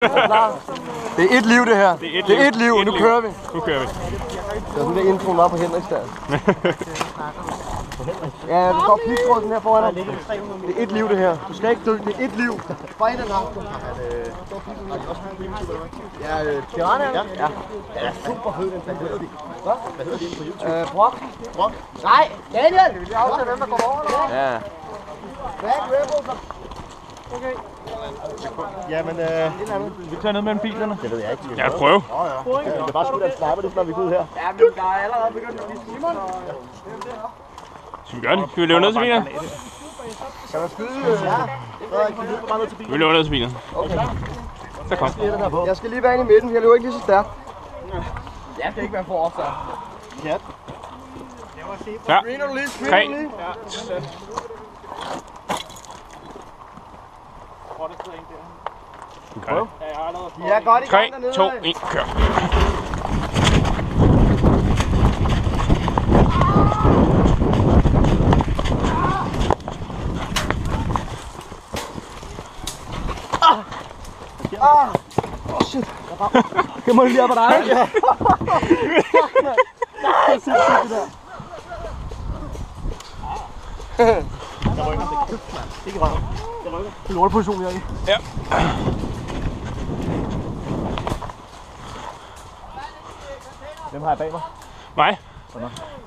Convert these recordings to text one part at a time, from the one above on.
Det er et liv, det her. Det er et liv, og nu kører vi. Nu kører vi. Så den der introen var på Henriks der. Ja, du står pigtråden her foran dig. Det er et liv, det her. Du skal ikke dø, det er et liv. Bare ind ad nakken. Ja, Piranha? Ja. Det er super fed, den. Hvad hedder de? Hvad hedder de på YouTube? Brock. Brock? Nej, Daniel! Vi aftaler hvem, der går over, eller hvad? Ja. Back Rebels. Okay. Jamen, vi tager ned mellem bilerne. Det ved jeg ikke. Ja, prøv. Det er bare sgu da en sniper, det når vi går ud her. Ja, men der er allerede begyndt at blive Simon. Skal vi gøre det? Skal vi løbe ned til bilerne? Kan man skyde? Ja. Vi løber ned til bilerne. Okay. Så kom. Jeg skal lige være inde i midten, jeg løber ikke lige så stærkt. Jeg skal ikke være for ofte. Ja. Ja. 3. Okay. Ja, godt i 3, gang dernede. 2, 1, kør. Åh, shit. Jeg må lige op ad dig. Nej, shit, det der. Jeg rykker. Ikke røv. Jeg rykker. Det er lorteposition, jeg er i. Ja. Hvem har jeg bag mig? Mig.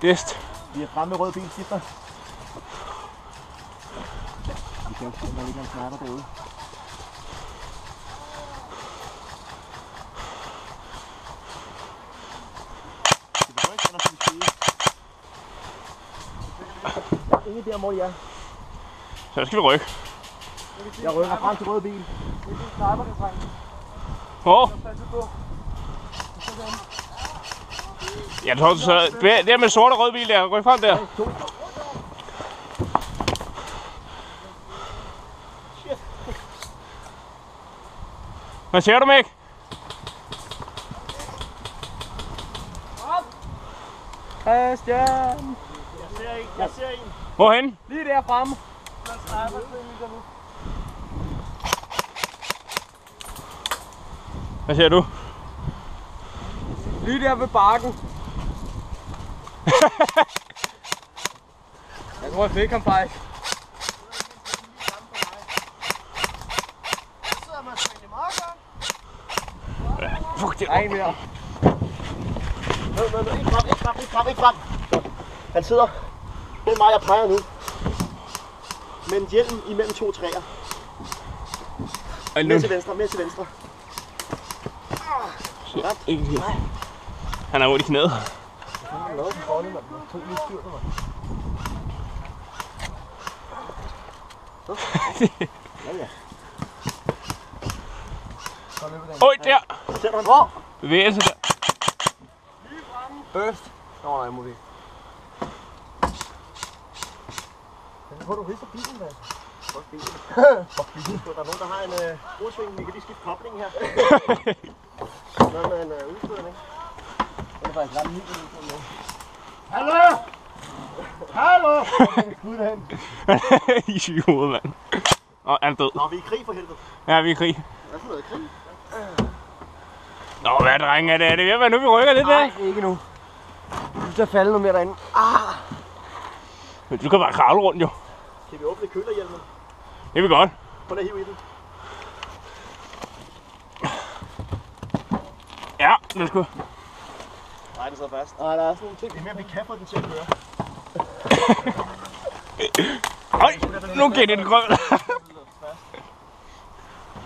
Dest. Vi er fremme med rød bil, skifter. Vi kan jo se, om der ligger en sniper derude. Der er ingen der, hvor I er. Så skal vi rykke. Jeg rykker frem til rød bil. Det er en sniper, der trænger. Hvor? Jeg tror, så der med sort og rød bil der. Ryk frem der. Hvad ser du, Mik? Christian! Jeg ser en. Hvorhen? Lige der fremme. Hvad ser du? Lige der ved bakken. Jeg tror, jeg fik ham faktisk. Fuck, det er en mere. Ikke frem. Han sidder. Det er mig, jeg peger nu. Med en hjelm imellem to træer. Mere til venstre. Han er ondt i knæet. Øj, der! Ser du han hvor? Bevægelse der. Lige fremme. Burst. Nå, nej, må vi. Jeg tror, du rister bilen, hvad? Fuck bilen. Der er nogen, der har en udsving. Vi kan lige skifte koblingen her. Noget med en udstødning. Det er faktisk ret ny, den udstødning. Hallo! Hallo! Gud derhen. I hovedet, mand. Åh, han er død. Nå, vi er i krig for helvede. Ja, vi er i krig. Hvad for noget krig? Nå, hvad drenge er det? Er det ved at være nu, vi rykker lidt der? Nej, ikke nu. Du skal falde noget mere derinde. Men du kan bare kravle rundt, jo. Kan vi åbne kølerhjelmen? Det vil godt. Prøv at hive i den. Ja, lad os gå. Nej, den sidder fast. Nej, der er sådan nogle ting. Det er mere, vi kan få den til at køre. Øj, nu giver det en grøn. Kan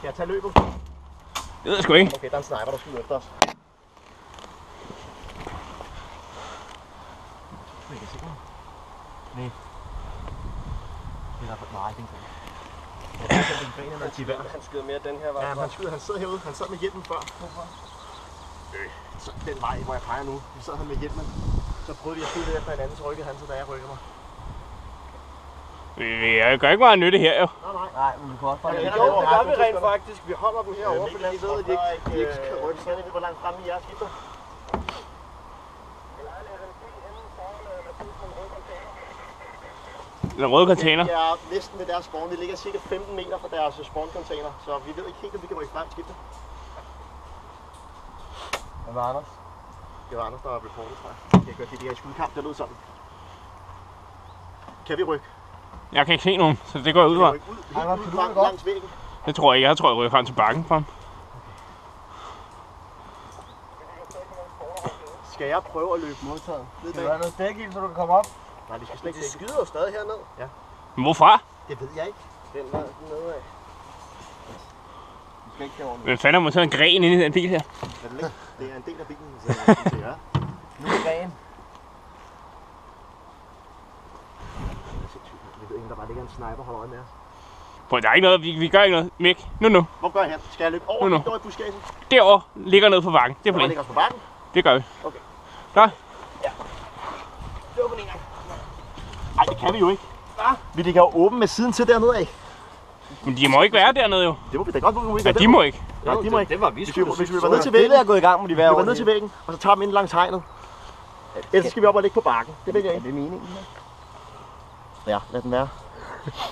jeg tage løbet? Det ved jeg sgu ikke. Okay, der er en sniper, der skyder efter os. Jeg kan se den. Nej. Det er nej, den kan. Han skyder mere den her vej. Ja, han sidder herude. Han sad med hjelmen før. Så den vej, hvor jeg peger nu. Så sad han med hjelmen. Så prøvede vi at skyde efter hinanden, så rykkede han, så da jeg rykker mig. Jeg gør ikke meget nytte her, jo. Nej, men vi kan også bare... Jo, det gør vi rent faktisk. Vi holder dem herovre, for de ved, at de ikke kan rykke. Så er det, hvor langt fremme I er, skifter. Den røde container. Vi er næsten ved deres spawn. Vi ligger cirka 15 meter fra deres spawn container, så vi ved ikke helt, om vi kan rykke frem skifte. Hvad var Anders? Det var Anders, der var reporter, tror jeg. Jeg gør det der i skudkamp, det lød sådan. Kan vi rykke? Jeg kan ikke se nogen, så det går jeg ud fra. Rykke ud, langs væggen. Det tror jeg ikke. Jeg tror, jeg rykker frem til bakken for ham. Skal jeg prøve at løbe modtaget? Skal du have noget dæk i, så du kan komme op? Nej, vi skal slet ikke. Det skyder jo stadig herned. Ja. Men hvorfra? Det ved jeg ikke. Den var nede af. Du skal ikke derovre nu. Hvem fanden har monteret en gren inde i den bil her? Er det ikke? Det er en del af bilen, så jeg synes, det er. Nu er gren. Jeg ved ikke, der bare ligger en sniper holder øje med os. Prøv, der er ikke noget. Vi gør ikke noget. Mik, nu. Hvor går jeg hen? Skal jeg løbe over Nu. over i buskagen? Derovre ligger ned på bakken. Det er Der planen. ligger os på bakken. Det gør vi. Okay. Klar? Det åbner en gang. Ej, det kan vi jo ikke. Vi ligger jo åben med siden til dernede af. Men de må ikke være dernede jo. Det må vi da godt, hvor vi Ja, de må ikke. Nej, de må ikke. Det var vi sgu. Hvis vi var ned til Det væggen, er gået i gang med de vi hver var år. ned til væggen, og så tager vi ind langs hegnet. Ellers skal vi op og ligge på bakken. Det vil jeg Er ikke. det meningen? Ja, lad den være.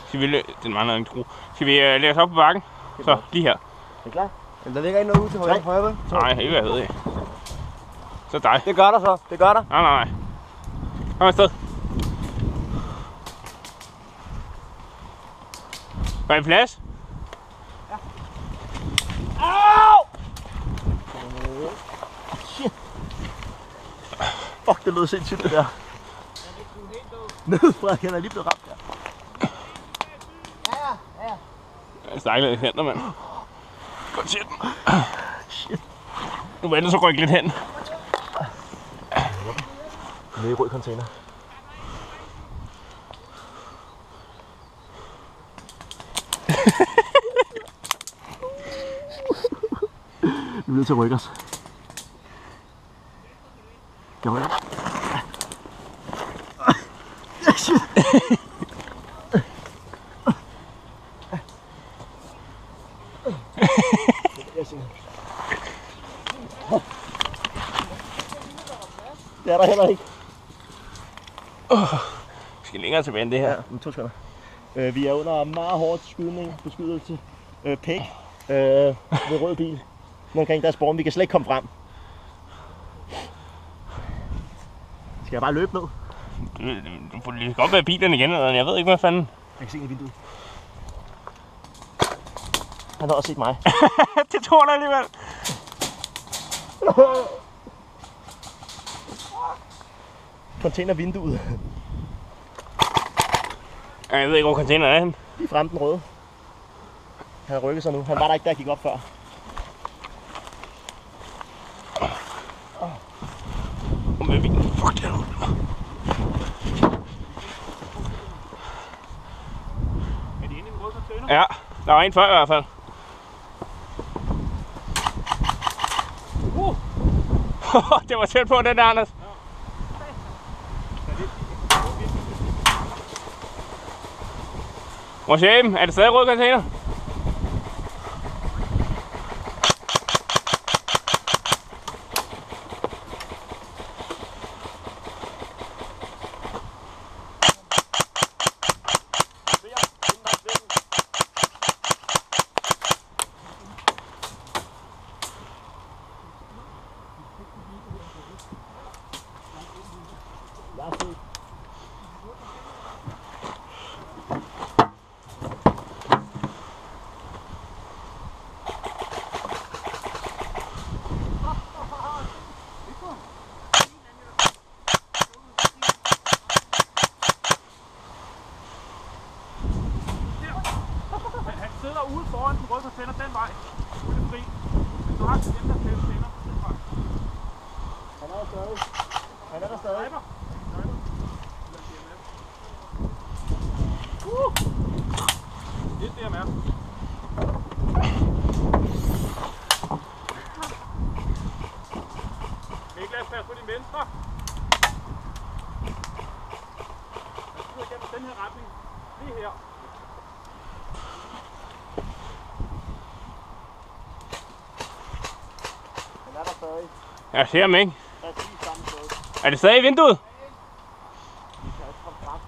Skal vi den mangler en tro. Skal vi lægge os op på bakken? Så, lige her. Er I klar? Men der ligger ikke noget ud til højre, vel? Nej, ikke hvad jeg ved. Så dig. Det gør der så. Det gør der. Nej. Kom afsted. Var I plads? Fuck, det lød sindssygt det der. Nedefra, han er lige blevet ramt der. Jeg snakker lidt hænder, mand. Godt shit. Shit. Nu venter så rykke lidt hen. Nede i rød container. Vi er nødt til at rykke os. Skal jeg rykke? Shit. Det er der heller ikke. Vi skal længere tilbage end det her. Ja, men 2 sekunder. Vi er under meget hårdt skydning, beskydelse, pæk ved rød bil. Omkring deres borgen. Vi kan slet ikke komme frem. Skal jeg bare løbe ned? Du får lige godt være bilen igen, eller jeg ved ikke, hvad fanden. Jeg kan se i vinduet. Han har også set mig. Det tror jeg alligevel. Containervinduet. Jeg ved ikke, hvor containeren er henne. Lige frem den røde. Han har rykket sig nu. Han var der ikke, da jeg gik op før. Med bilen. Fuck det. Er de inde i den røde container? Ja, der var en før i hvert fald. Det var tæt på den der, Anders. Rosham, er det stadig rød container? Han sidder ude foran den røde container den vej. Nu er det fri. Men du har til dem, der skal tænder. Han er der stadig. Han er der stadig. Sniper. Det er DMR. Niklas, pas på din venstre. Han skyder gennem den her retning. Lige her. Han er der stadig. Jeg ser ham ikke. Præcis samme sted. Er det stadig i vinduet? Vi kan ikke komme frem.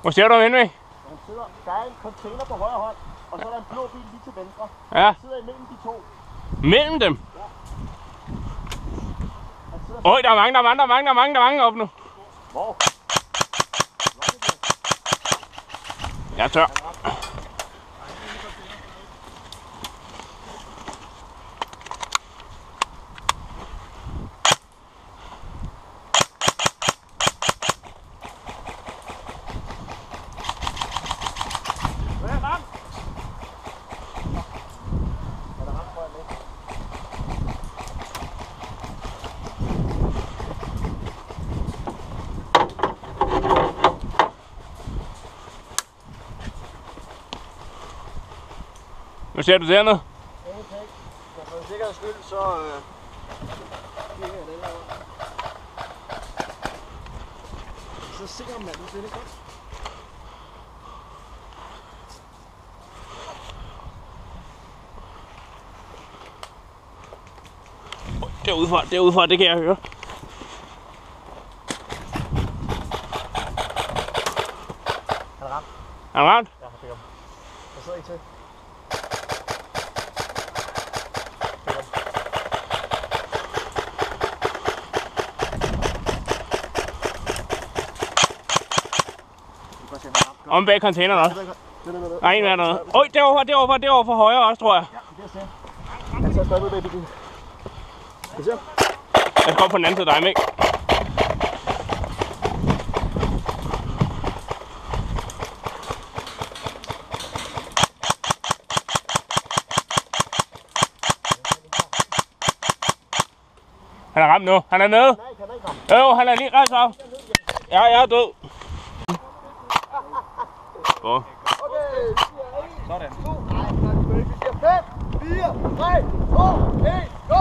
Hvor ser du ham henne? Der er en container på højre hånd, og så er der en blå bil lige til venstre. Ja. Han sidder imellem de to. Mellem dem? Øj, der er mange op nu. Hvor? Jeg er tør. Hvad ser du dernede? Ingenting. Men for en sikkerheds skyld, så kigger jeg den her ud. Så sikker mand, du ser det godt. Derudefra, det kan jeg høre. Han er ramt. Er han ramt? Ja, han fik ham. Der sidder ikke til. Om bag containeren også. Der er en mere dernede. Øj, derovre for højre også, tror jeg. Ja, det er det. Han sidder stadig ude bag bilen. Skal vi se? Jeg skal komme på den anden side af dig, Mik. Han er ramt nu. Han er nede. Nej, kan ikke komme. Jo, han er lige rejst op. Ja, jeg er død. Hvor? Okay, Sådan. 2, 5, 4, 3, 2, 1, go!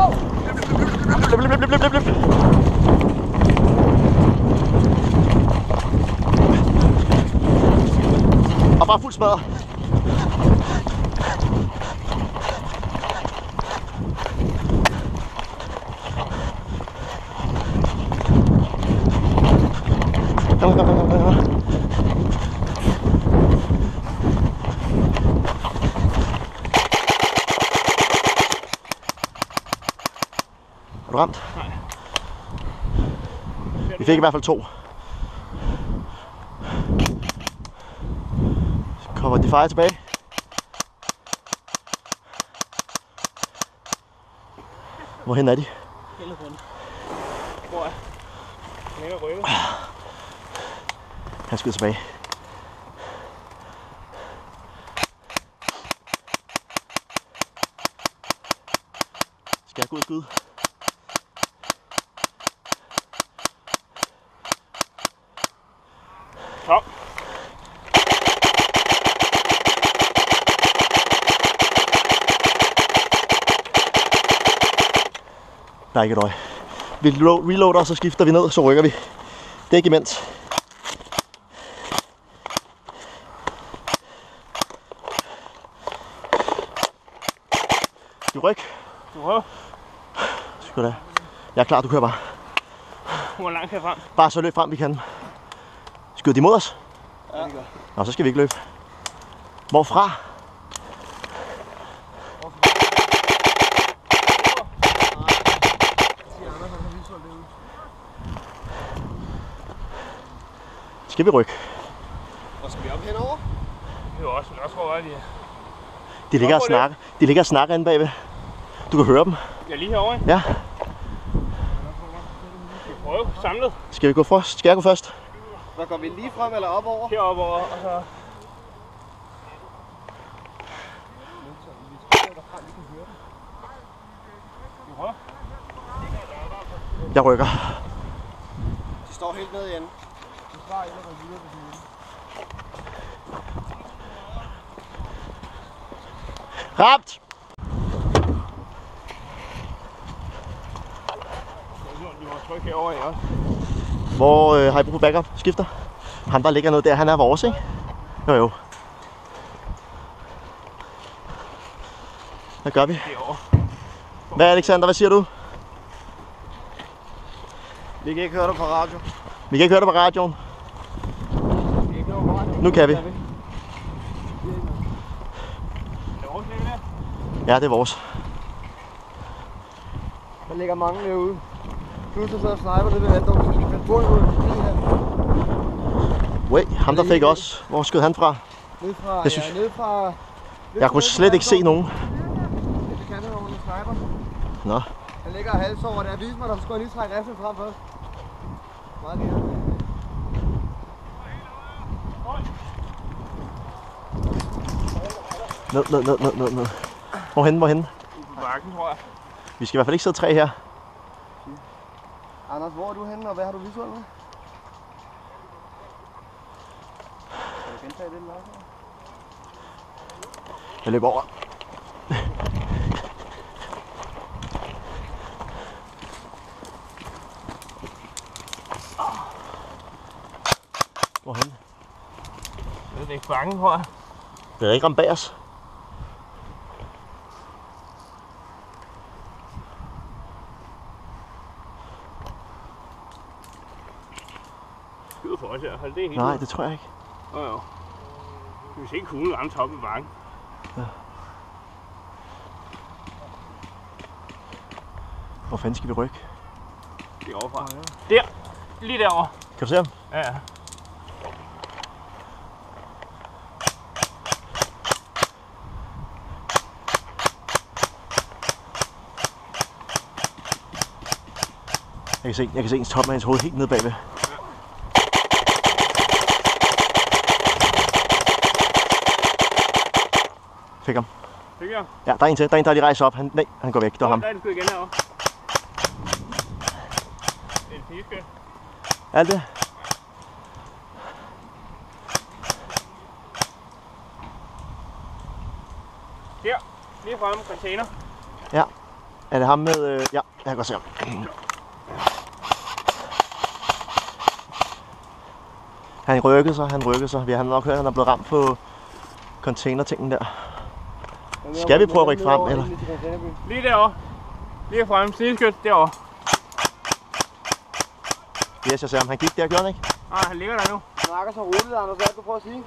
Og bare fuld smadret. Kom. Er du ramt? Nej. Vi fik i hvert fald 2. Så kommer de fejre tilbage. Hvorhen er de? Hvor er længere røvet? Han skyder tilbage. Skal jeg gå ud og skyde? Kom. Der er ikke et øje. Vi reloader, og så skifter vi ned, så rykker vi. Det er ikke imens. Du ryk. Du prøver. Sgu da. Jeg er klar, du kører bare. Hvor langt kan jeg frem? Bare så løb frem, vi kan. Skyder de mod os? Ja. Nå, så skal vi ikke løbe. Hvorfra? Skal vi rykke? Og skal vi op henover? Det er også, men også hvor er de? De ligger og snakker. De ligger og snakker inde bagved. Du kan høre dem. Jeg er lige herovre, ikke? Ja. Vi prøver samlet. Skal vi gå først? Skal jeg gå først? Hvad går vi lige frem eller op over? Heroppe over, og så... Jeg rykker. De står helt nede igen. Ramt! Vi må trykke herovre, ikke også? Hvor har I brug for backup? Skifter? Ham der ligger noget der, han er vores, ikke? Jo. Hvad gør vi? Herovre. Hvad Alexander, hvad siger du? Vi kan ikke høre dig på radio. Vi kan ikke høre dig på radioen. Vi kan ikke høre på radio. Nu kan vi. Det er vores læge der. Ja, det er vores. Der ligger mange derude. Pludselig så sniper nede ved vanddom. Men bunden ud lige her. Wait, ham der fik også. Hvor skød han fra? Nede fra, Jeg synes- nede fra... Jeg kunne slet ikke se nogen. Det kan det, når man sniper. Nå. Han ligger og halsover der. Vis mig, der skulle jeg lige trække riflen frem først. Meget gerne. Ned. Hvorhenne? På bakken, tror jeg. Vi skal i hvert fald ikke sidde 3 her. Anders, hvor er du henne, og hvad har du visuelt med? Kan du gentage det, Lars? Jeg løber over. Hvorhenne? Det er ikke bakken, tror jeg. Det er ikke ramt bag os. Skyder for os i hvert fald, det er helt Nej, ud. det tror jeg ikke. Jo. Du kan se kuglen ramme toppen af bakken. Hvor fanden skal vi rykke? Det er overfra. Der! Lige derovre. Kan du se ham? Ja, ja. Jeg kan se ens toppen af hans hoved helt nede bagved. Fik ham. Fik jeg? Ja, der er en til. Der er en, der lige rejser op. Han går væk. Det var ham. Der er en skud igen herovre. Det er en fiske. Alt det. Der. Lige fremme container. Ja. Er det ham med... Ja, jeg kan godt se ham. Han rykkede sig. Vi har nok hørt, at han er blevet ramt på containertingen der. Skal vi prøve at rykke frem, eller? Lige derovre. Lige fremme. Sideskyt derovre. Yes, jeg ser ham. Han gik der, gjorde han ikke? Nej, han ligger der nu. Snakker så roligt, Anders. Hvad er det, du prøver at sige?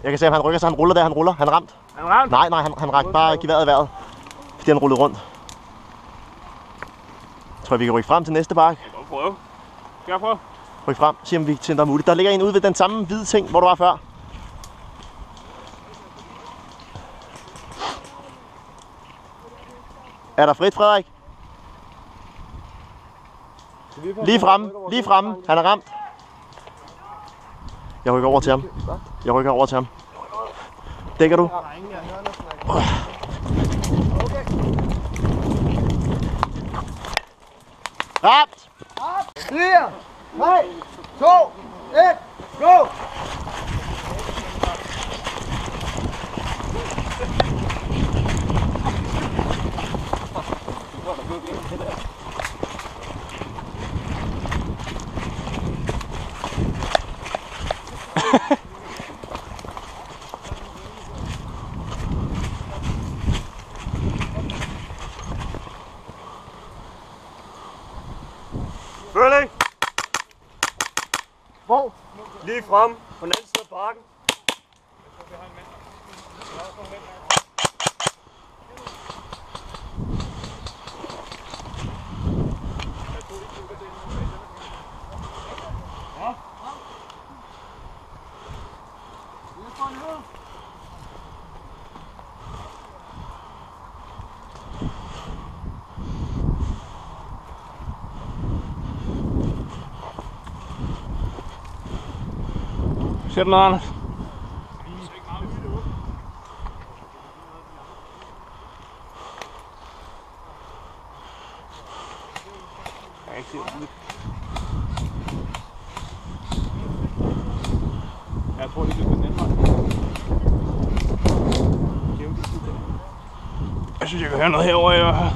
Jeg kan se, at han rykker sig. Han ruller der. Han ruller. Han er ramt. Er han ramt? Nej, han rakte bare geværet i vejret. Fordi han rullede rundt. Tror jeg, vi kan rykke frem til næste bakke. Jeg kan godt prøve. Skal jeg prøve? Ryk frem. Se om vi kan der er muligt. Der ligger en ude ved den samme hvide ting, hvor du var før. Er der frit, Frederik? Lige fremme. Han er ramt. Jeg rykker over til ham. Dækker du? Ramt! 4, 3, 2, 1, go! Føling! Hvor? Lige frem på den anden side af bakken. Ser du noget, Anders? Jeg kan ikke se det. Jeg tror, det bliver på den anden vej. Jeg synes, jeg kan høre noget herovre i hvert fald.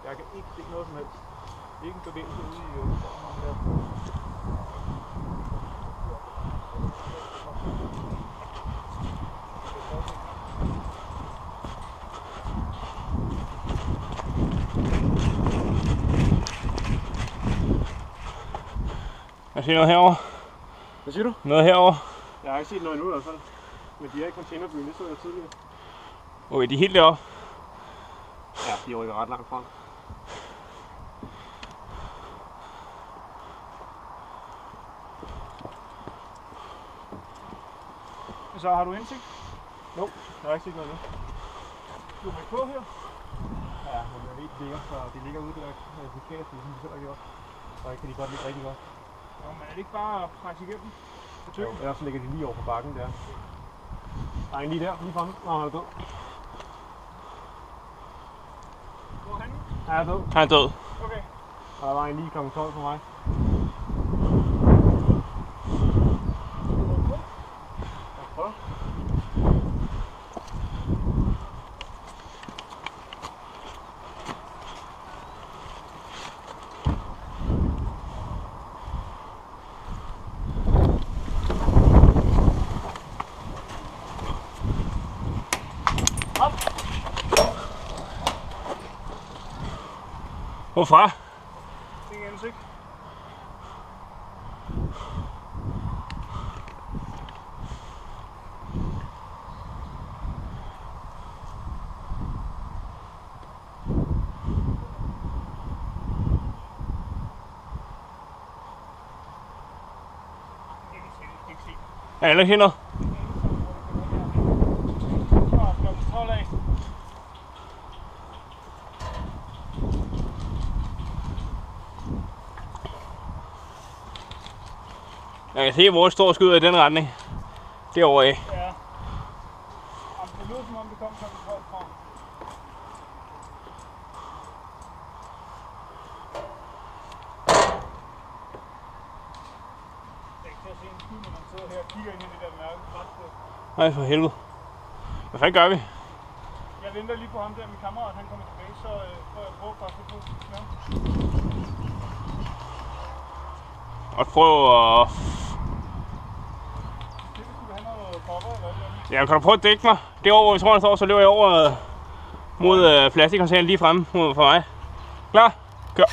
Jeg kan ikke se noget som helst. Ikke en bevægelse ude i Jeg ser noget herovre. Hvad siger du? Noget herovre. Jeg har ikke set noget endnu i hvert fald. Men de er i containerbyen, det så jeg tidligere. Okay, de er helt deroppe. Ja, de rykker ret langt frem. Så har du indsigt? Jo, jeg har ikke set noget endnu. Du er med på her? Ja, men jeg ved, det ligger, så det ligger ude det der parkeret, som de selv har gjort. Og det kan de godt ligge rigtig godt. Jo, men er det ikke bare at presse igennem? Jo, ellers så ligger de lige over på bakken der. Der er en lige der, lige fremme. Nå, han er død. Hvor er han? Han er død. Han er død. Okay. Og der var en lige kl. 12 for mig. Jeg prøver. Hvorfra? Ingen indsigt. Er jeg ikke noget? Jeg kan se, hvor det står og skyder i den retning. Derovre af. Ja. Jamen, det lyder som om det kom sådan en folk fra. Det er ikke til at se en sky, når man sidder her og kigger ind i det der mørke græsstrå. Nej, for helvede. Hvad fanden gør vi? Jeg venter lige på ham der, min kammerat, han kommer tilbage, så får jeg prøve bare at få med. Og prøve at... Det skulle have noget cover eller hvad? Ja, kan du prøve at dække mig? Derovre, hvor vi tror, han står, så løber jeg over mod plastikcontaineren lige fremme mod for mig. Klar? Kør.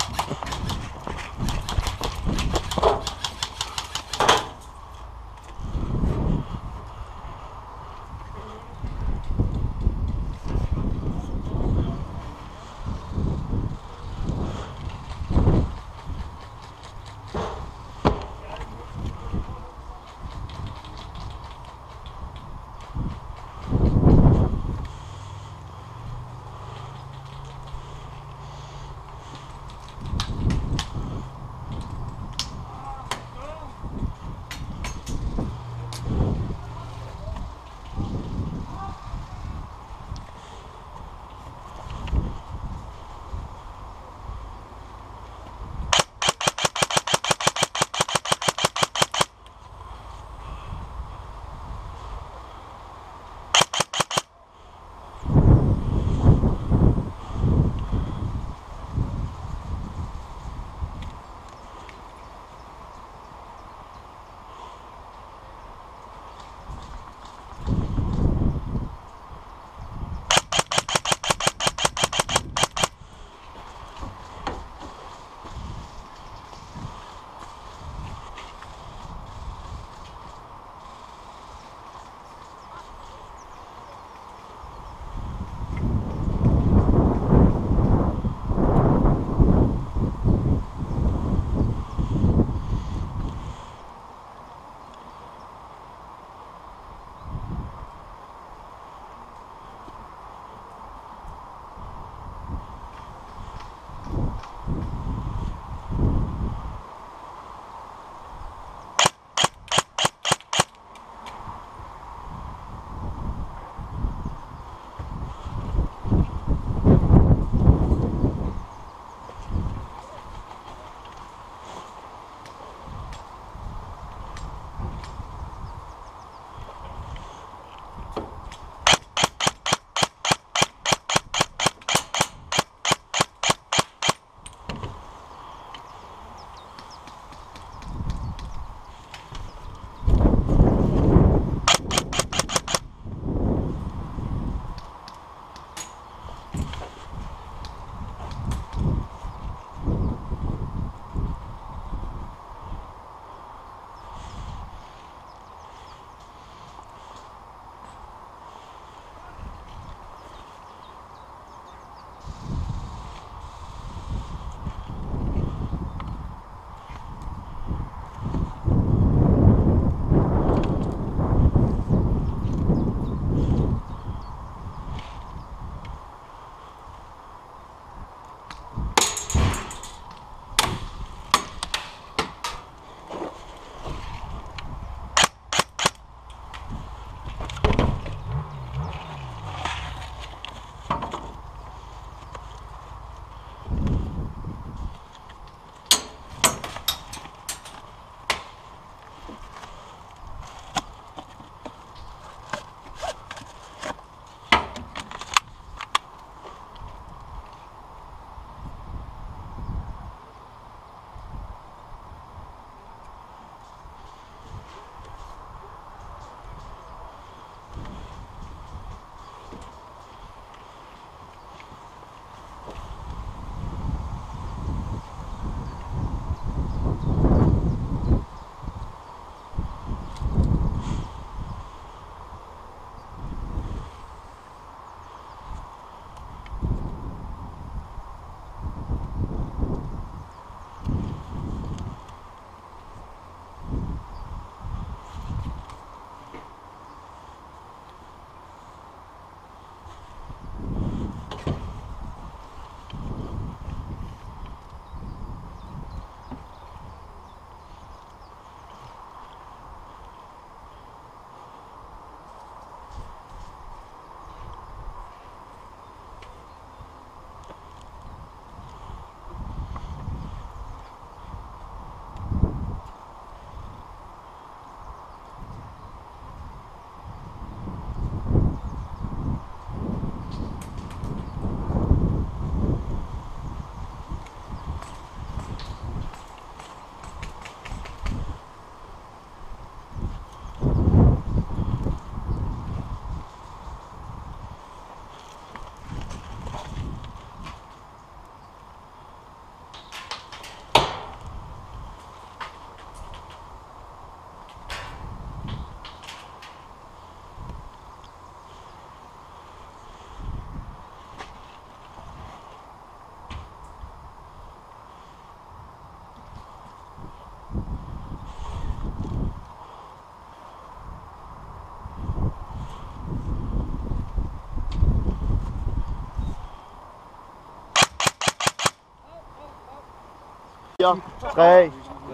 4, 3,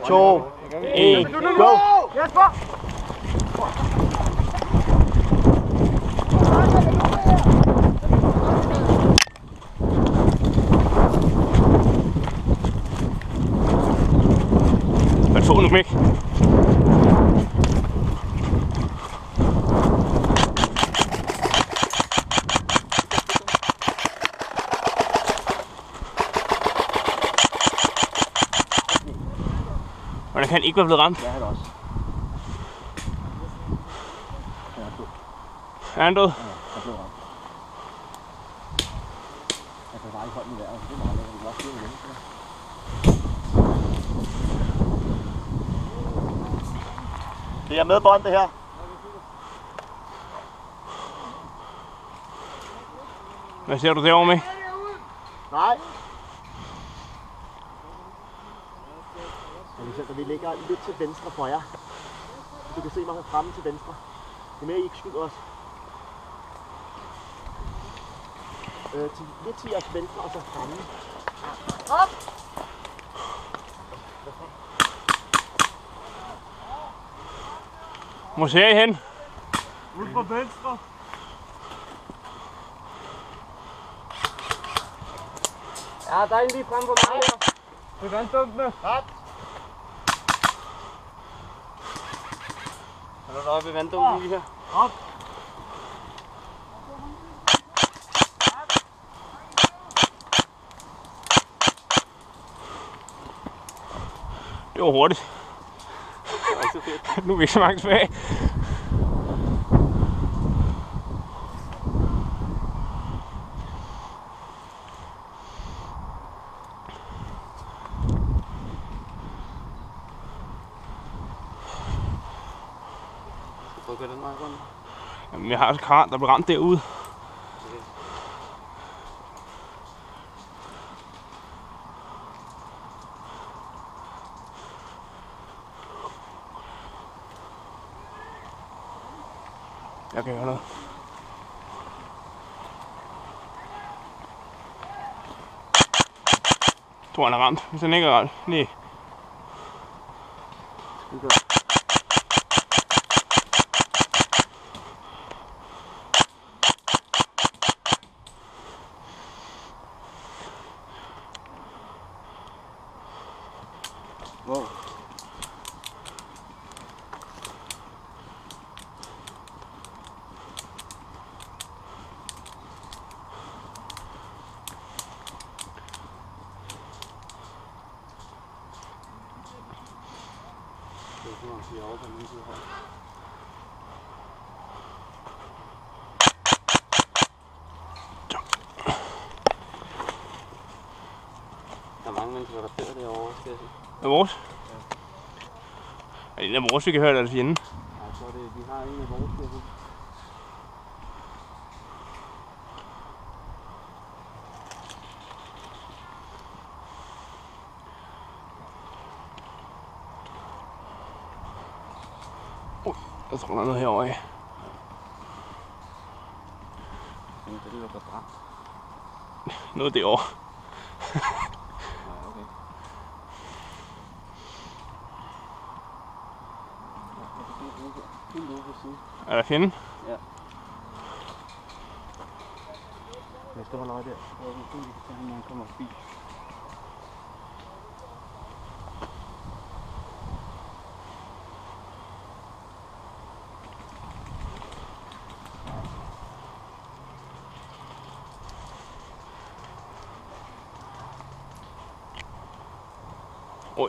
2, 1, go! Jesper! Hvad får nu væk? Hvordan kan han ikke være blevet ramt? Ja, han også. Er han død? Ja, han blev ramt. Jeg kan bare ikke holde den i vejret, så det er meget lækkert. Vi kan også igen. Det er med bånd, det her. Hvad ser du derovre med? Nej. Vi ligger lidt til venstre for jer. Du kan se mig fremme til venstre. Det er med, at I ikke skyder os. Lidt til jeres venstre, og så fremme. Op! Hvor ser I hen? Ud fra venstre. Ja, der er en lige fremme på mig her. Det er vanddunkene. Op! Er du deroppe i vanddunken lige her? Op. Det var hurtigt. Det var ikke så fedt. Nu er vi ikke så mange tilbage. Prøv at gå den vej rundt. Jamen, jeg har et kran, der blev ramt derude. Jeg kan høre noget. Jeg tror, han er ramt. Hvis han ikke er ramt. Nej. Wow. Der er mange mennesker, der dør derovre, skal jeg sige. Er vores? Er det en af vores, vi kan høre, der er fjenden? Nej, jeg tror det, vi har en af vores, skal jeg sige. Jeg tror, der er noget herovre af. Det lukker brændt. Noget derovre. Ja, okay. Helt ude på siden. Er der fjenden? Ja. Jeg skal holde øje der. Jeg kan se, at han kommer forbi.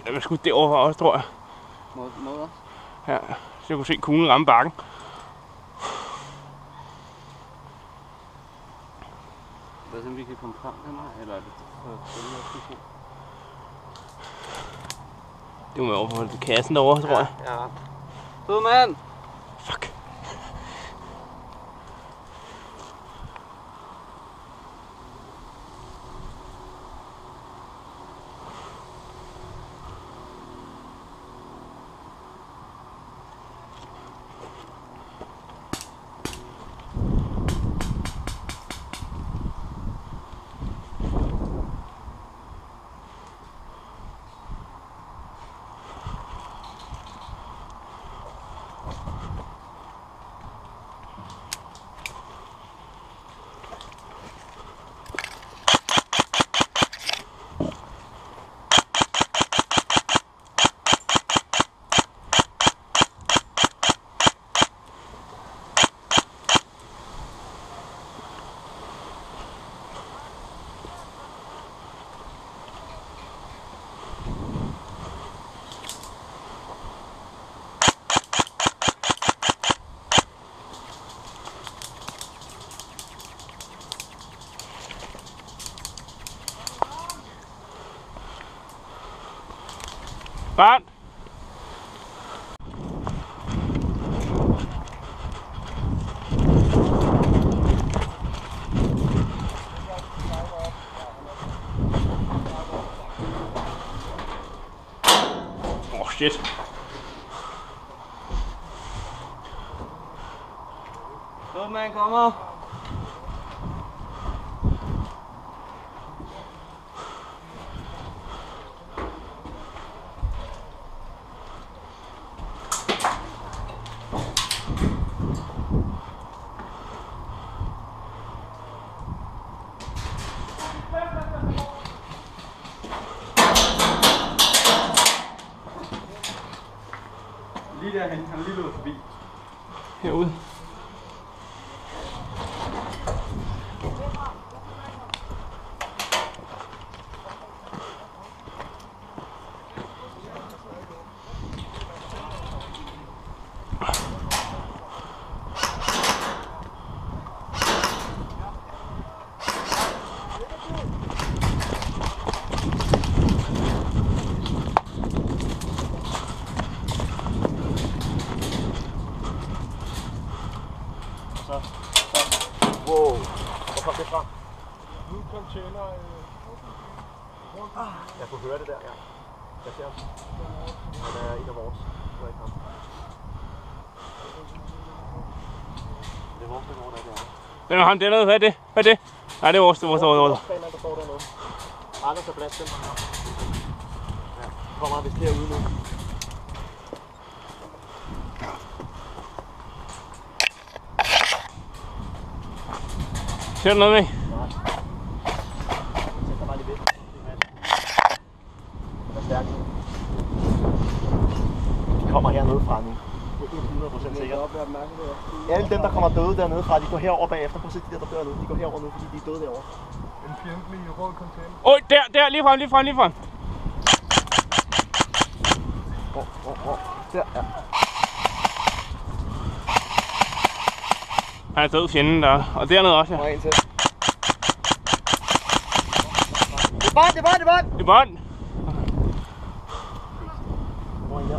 Der var skudt derovre også, tror jeg. Mod os? Ja, så jeg kunne se kuglen ramme bakken. Hvad er det, vi kan komme frem den her, eller er det for den her station? Det må være over på kassen derovre, tror jeg. Ja. Fed mand! Fuck. Start. Shit. Godt, man kommer. Lige derhen, han er lige løbet forbi. Herude. Wow, hvor kom det fra? Nu container. Jeg kunne høre det der, ja. Jeg ser ham. Han er en af vores. Det var ikke ham. Det er vores, det er vores, der er. Den er ham dernede. Hvad er det? Hvad er det? Nej, det er vores. Det er vores. Der står dernede. Anders er blandt dem. Ja, kommer han vist herude nu. Ser du noget med? Nej. Sæt dig bare lige ved. Den er stærk. De kommer hernede fra nu. Det er 100% sikkert. Alle dem, der kommer døde dernede fra, de går herover bagefter. Prøv at se de der, der dør nu. De går herover nu, fordi de er døde derovre. En fjendtlig rød container. Oj, der, lige frem. Der, ja. Han er død fjenden der. Og dernede også, ja. Og en til. Det er bånd! Det er bånd. Hvor er I der?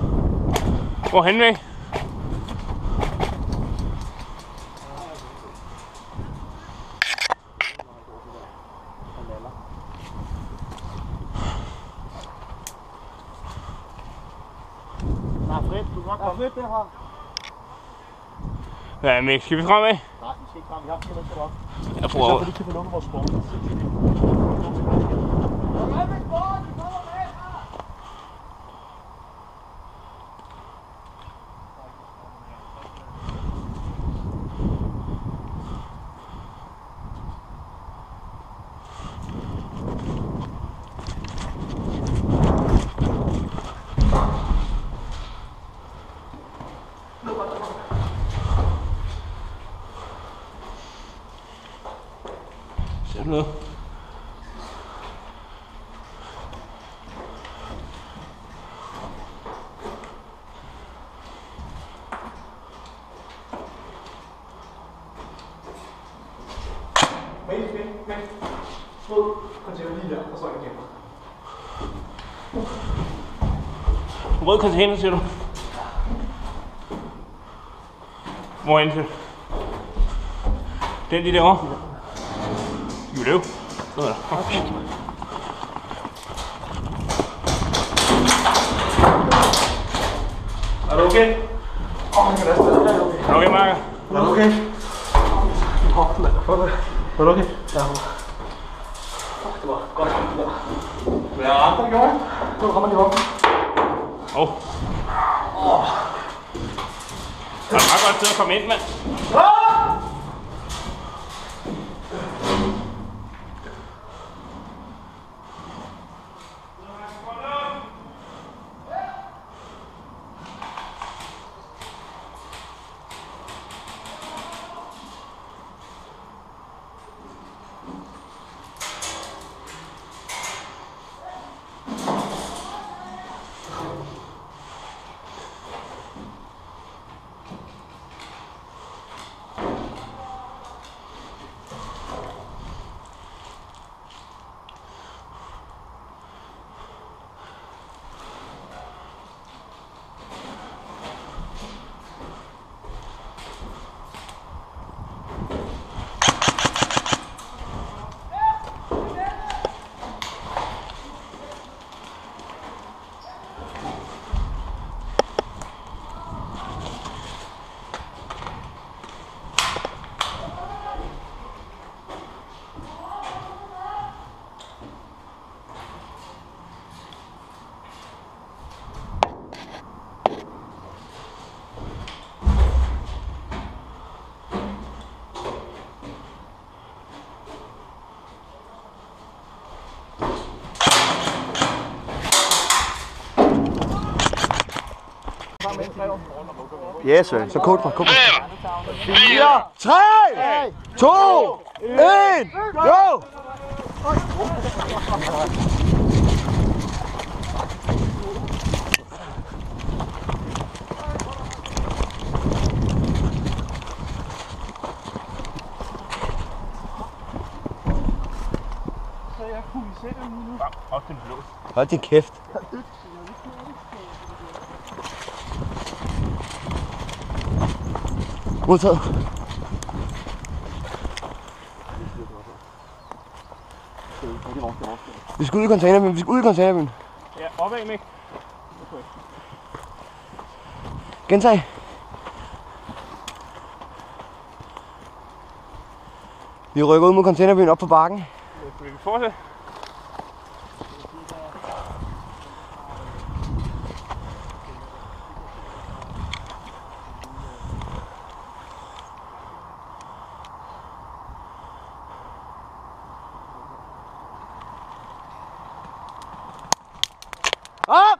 Hvor er han med? Nej, Fred, du kan godt komme. Fedt derfra. Ja, men skal vi frem med? Nej, vi skal ikke frem. Vi har 4 mennesker deroppe. Jeg prøver. Så får de kan få lukket vores sport. Ser du noget? Små container lige der, og så igen. Rød container, siger du? Hvor er den til? Den lige derovre? You do? Sådan der. Er du okay? Han kan laste det. Er du okay, Marker? Er du okay? Er du okay? Ja. Det var godt. Hvad er andre gjort? Nu kommer de op. Der er meget godt sted at komme ind, mand. Yes, sir. Så coach mig, coach mig. 4, 3, 2, 1, go! Hold din kæft. Modtaget. Vi skal ud i containerbyen. Vi skal ud i containerbyen. Ja, opad med. Gentag. Vi rykker ud mod containerbyen op på bakken. Skal vi fortsætte? Op!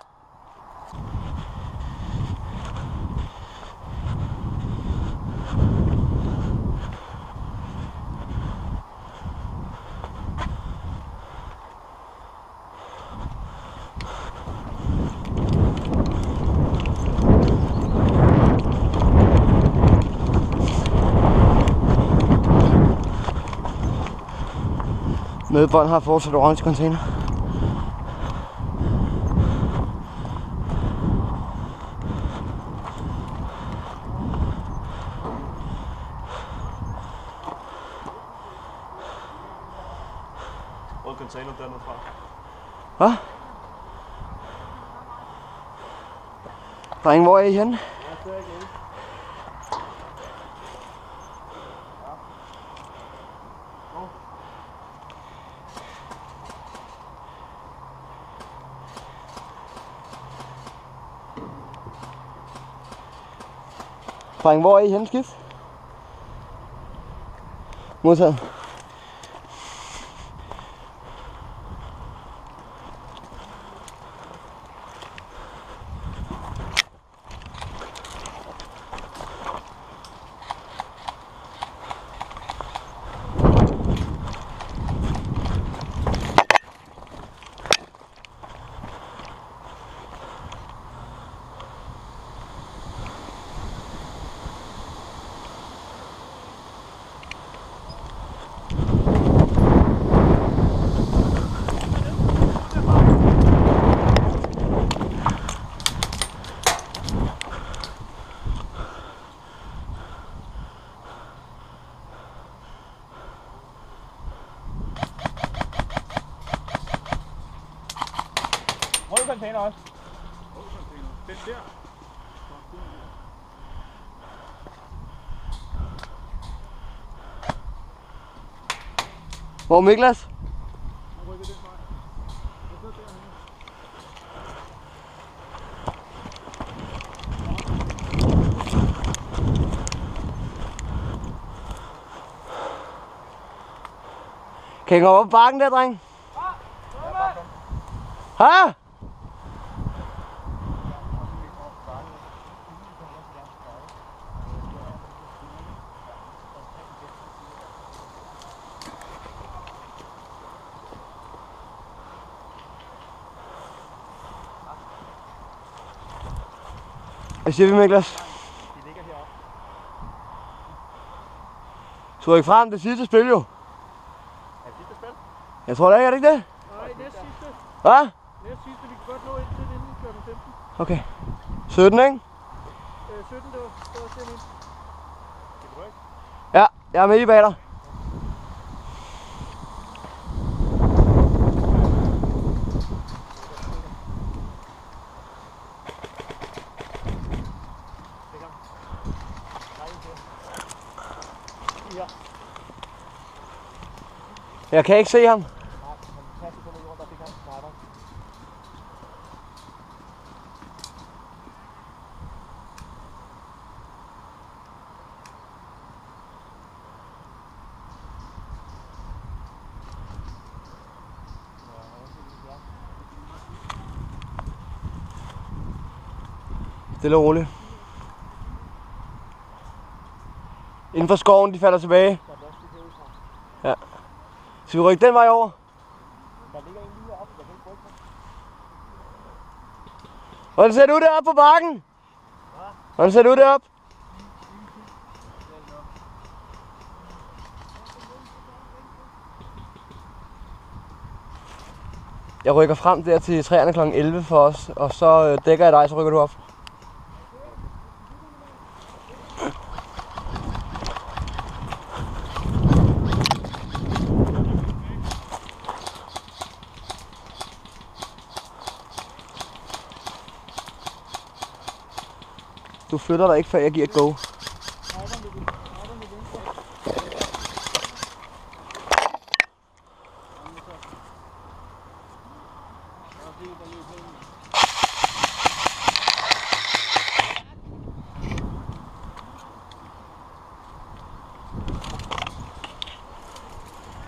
Medbånd har fortsat orange container. Rød container dernede fra. Hvad? Drenge, hvor er I henne? Drenge, hvor er I henne, skift? Modtaget. Rød container også. Den der. Hvor er Miklas? Kan I gå op på bakken der, dreng? Hæ? Hvad siger vi, Miklas? De ligger heroppe. Så ikke frem, det sidste spil jo. Er det sidste spil? Jeg tror da ikke, er det ikke det? Nej, næst sidste. Hvad? Næst sidste. Vi kan godt nå indtil inden kl. 15. Okay. 17, ikke? 17, det var også det, Ja, jeg er med i bag dig. Jeg kan ikke se ham. Stille og roligt. Inden for skoven, de falder tilbage. Ja. Skal vi rykke den vej over? Der ligger en lige oppe, der kan ikke rykke mig. Hvordan ser det ud deroppe på bakken? Hvordan ser det ud deroppe? Jeg rykker frem der til træerne kl. 11 for os, og så dækker jeg dig, så rykker du op. Du flytter dig ikke, før jeg giver et go.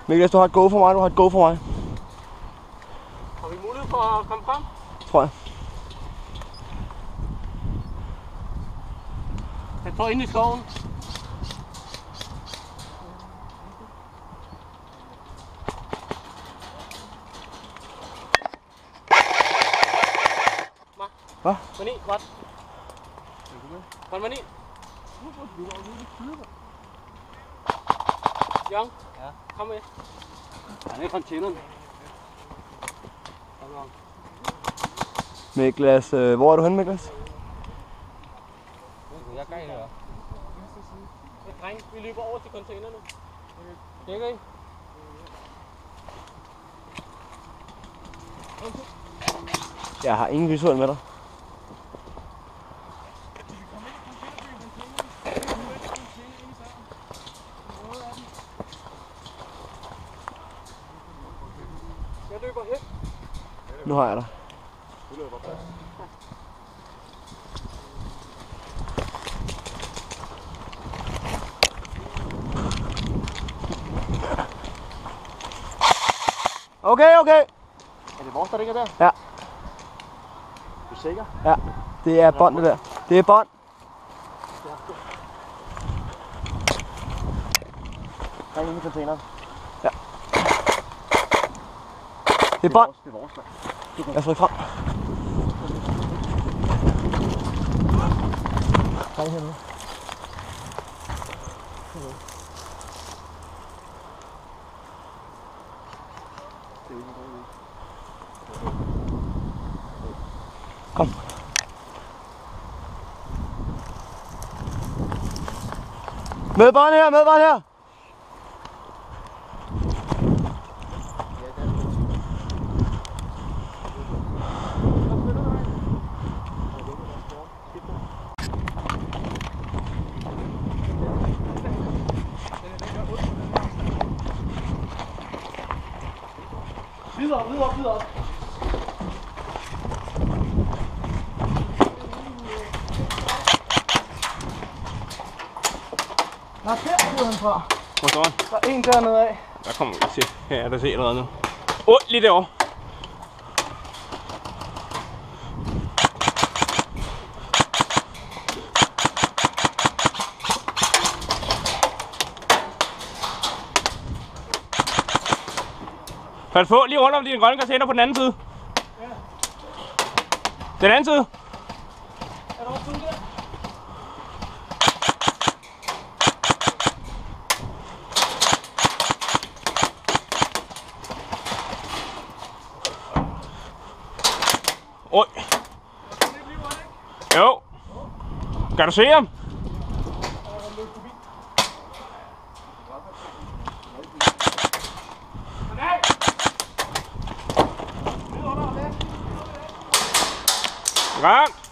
Mikkel, du har et go for mig, du har et go for mig. Har vi mulighed for at komme frem? Tror jeg. Jeg tror ind i skoven. Hvad? Mani, hvad? Hvad Mani? Jørgen? Ja. Kom med. Han er i containeren. Miklas, hvor er du henne, Miklas? Jeg kan ikke høre. Dreng, vi løber over til containerne. Dækker I? Jeg har ingen visuel med dig. Jeg løber hen. Nu har jeg dig. Du løber plads. Okay, okay. Er det vores, der ligger der? Ja. Du er sikker? Ja, det er bånd det der. Det er bånd. Der er inde i containeren. Ja. Det er bånd. Det er vores, mand. Jeg skal frem. Kom her nu. Kom. Med bånd her, med bånd her. Videre, videre, videre. Nå, der er han fra. Hvor står han? Der er en dernede af. Der kommer vi til. Her er der se allerede nu. Åh, lige derovre. Pas på, lige rundt om dine grønne container på den anden side. Ja. Den anden side. Er der også der? Oj. Jo. Kan du se ham? Gang.